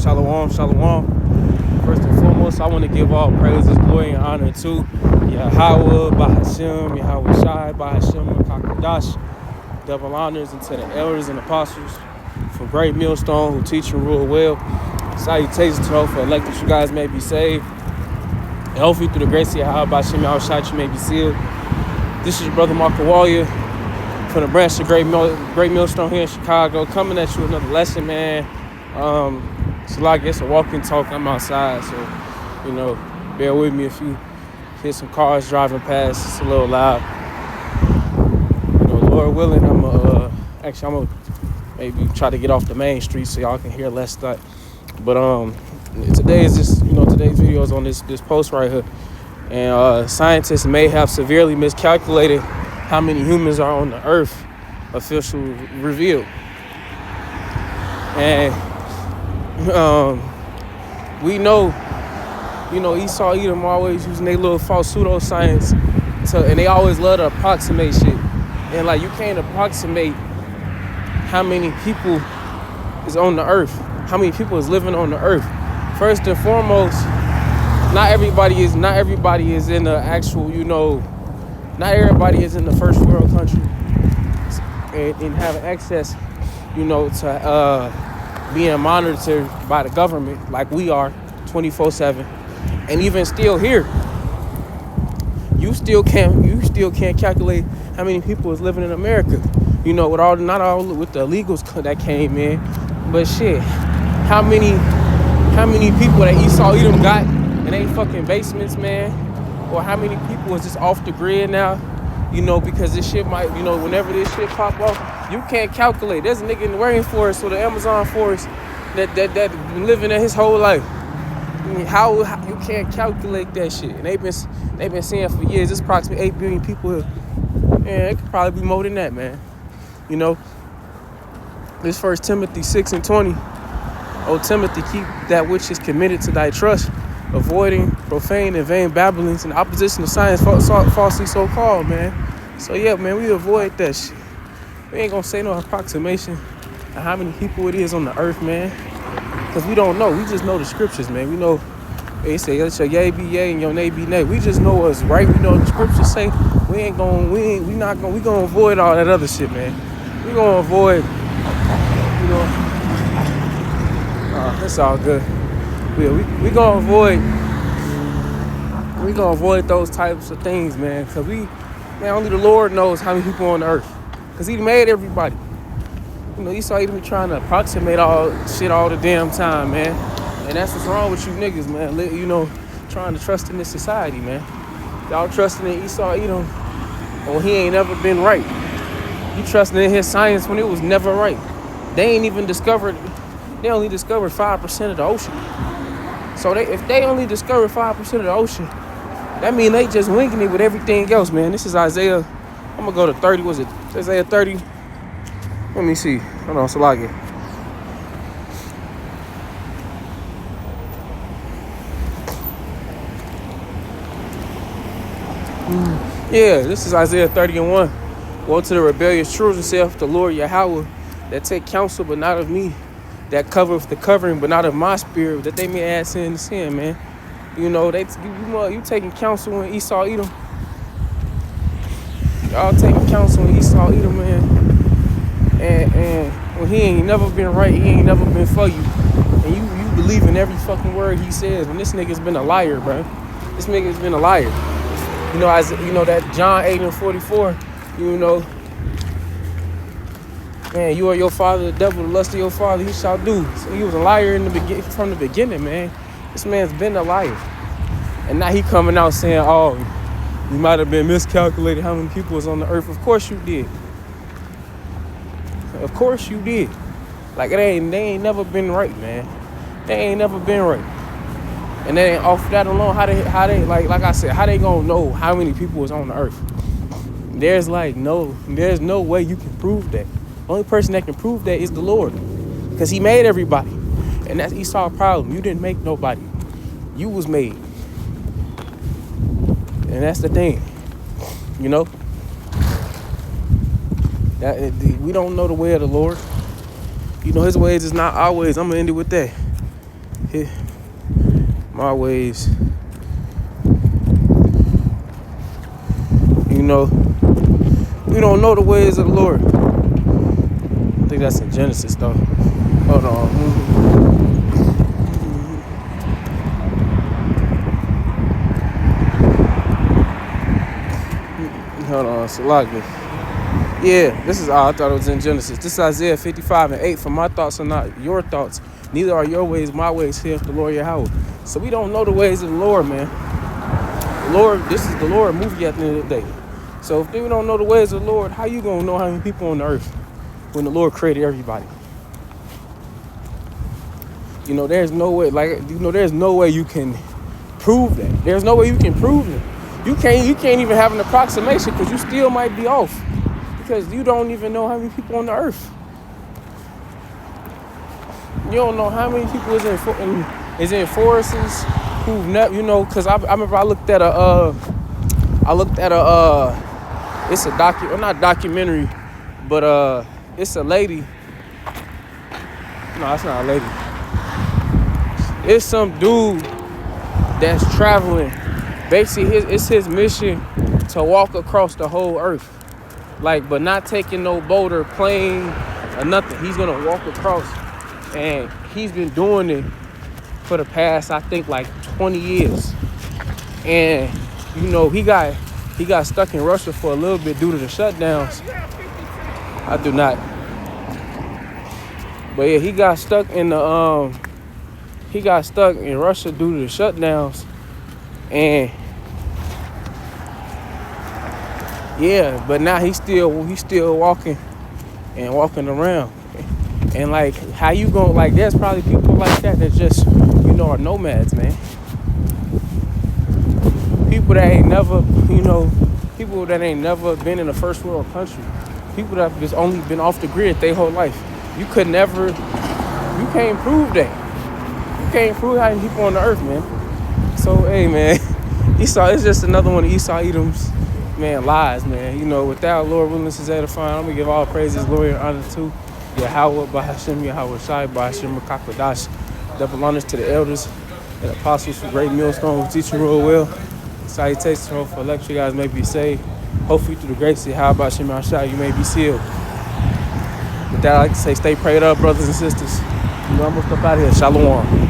Shalom, shalom. First and foremost, I want to give all praises, glory, and honor to Yahweh, Bahashem, Yahweh Shai, Bahashem, Kakadash. Double honors and to the elders and apostles from Great Millstone who teach and rule well. Salutations to all for elect that you guys may be saved. And hopefully through the grace of Yahweh, Bahashem, Yahweh Shai, you may be sealed. This is your brother Marco Wallier from the branch of Great Millstone here in Chicago, coming at you with another lesson, man. So like it's a walk and talk. I'm outside, so bear with me if you hear some cars driving past. It's a little loud. Lord willing, I'm gonna maybe try to get off the main street so y'all can hear less stuff. But today's video is on this post right here, and scientists may have severely miscalculated how many humans are on the earth, official revealed. And we know, Esau, Edom always using their little false pseudoscience and they always love to approximate shit. And like, you can't approximate how many people is on the earth, how many people is living on the earth. First and foremost, not everybody is in the actual, not everybody is in the first world country and having access, to being monitored by the government like we are 24/7. And even still here, you still can't calculate how many people is living in America. With not all with the illegals that came in, but shit, how many people that Esau Edom got in they fucking basements, man? Or how many people is just off the grid now? Because this shit might, whenever this shit pop off, you can't calculate. There's a nigga in the rainforest or the Amazon forest that been living there his whole life. I mean, how you can't calculate that shit? And they've been saying for years, there's approximately 8 billion people here. And it could probably be more than that, man. This 1 Timothy 6:20. O Timothy, keep that which is committed to thy trust, avoiding profane and vain babblings in opposition to science falsely so called, man. So yeah, man, we avoid that shit. We ain't gonna say no approximation of how many people it is on the earth, man. Because we don't know. We just know the scriptures, man. We know they say let your yea be yea and your nay be nay. We just know what's right. We know what the scriptures say. We gonna avoid all that other shit, man. We gonna avoid, that's all good. We gonna avoid those types of things, man. Cause only the Lord knows how many people on the earth. Cause He made everybody. Esau even trying to approximate all shit all the damn time, man. And that's what's wrong with you niggas, man. Trying to trust in this society, man. Y'all trusting in Esau Edom when he ain't never been right. You trusting in his science when it was never right. They only discovered 5% of the ocean. So if they only discovered 5% of the ocean, that means they just winging it with everything else, man. This is Isaiah. I'm gonna go to 30. Was it Isaiah 30? Let me see. Hold on, Salagi. Yeah, this is Isaiah 30:1. Woe to the rebellious children, saith the Lord Yahweh, that take counsel but not of me, that covereth the covering but not of my spirit, that they may add sin to sin, man. You taking counsel in Esau Edom. Y'all taking counsel in Esau Edom, man. And when he ain't never been right, he ain't never been for you. And you believe in every fucking word he says. When this nigga's been a liar, bro. This nigga's been a liar. That John 8:44, man, you are your father, the devil, the lust of your father, he shall do. So he was a liar from the beginning, man. This man's been a liar. And now he coming out saying, oh, you might have been miscalculated how many people was on the earth. Of course you did. Of course you did. Like, they ain't never been right, man. They ain't never been right. And then off that alone, how they like I said, how they gonna know how many people is on the earth? There's no way you can prove that. The only person that can prove that is the Lord. Because He made everybody. And that's Esau's problem. You didn't make nobody. You was made. And that's the thing. We don't know the way of the Lord. His ways is not our ways. I'm gonna end it with that. My ways, you know, we don't know the ways of the Lord. I think that's in Genesis though. Hold on. Hold on, Salaki. Yeah, this is, I thought it was in Genesis. This is Isaiah 55:8. For my thoughts are not your thoughts, neither are your ways my ways, saith the Lord Yahweh. So we don't know the ways of the Lord, man. The Lord, this is the Lord movie at the end of the day. So if we don't know the ways of the Lord, how you gonna know how many people on the earth when the Lord created everybody? You know, there's no way, there's no way you can prove that. There's no way you can prove it. You can't even have an approximation because you still might be off. Because you don't even know how many people on the earth. You don't know how many people is in forests who've never, because I remember I looked at it's a not documentary, but it's a lady. No, it's not a lady. It's some dude that's traveling. Basically, it's his mission to walk across the whole earth. But not taking no boat or plane or nothing. He's gonna walk across, and he's been doing it for the past, I think, 20 years. And he got stuck in Russia for a little bit due to the shutdowns. I do not. But yeah, he got stuck in Russia due to the shutdowns, and yeah, but now he's still walking around. And how you gonna, there's probably people like that just, are nomads, man. People that ain't never been in a first world country. People that have just only been off the grid their whole life. You can't prove that. You can't prove how many people on the earth, man. So, hey, man, Esau, it's just another one of Esau Edom's, man, lies, man. Without Lord willing, this is edifying. I'm going to give all praises, glory, and honor to Yahweh, Bahashem, Yahweh Shai, Bahashem, Makakwadash. Double honors to the elders and apostles for great millstone, teaching real well. Salutations for elect you guys may be saved. Hopefully through the grace of Yahweh, Bahashem, Yahweh you may be sealed. With that, I like to say stay prayed up, brothers and sisters. I'm going to step out here. Shalom.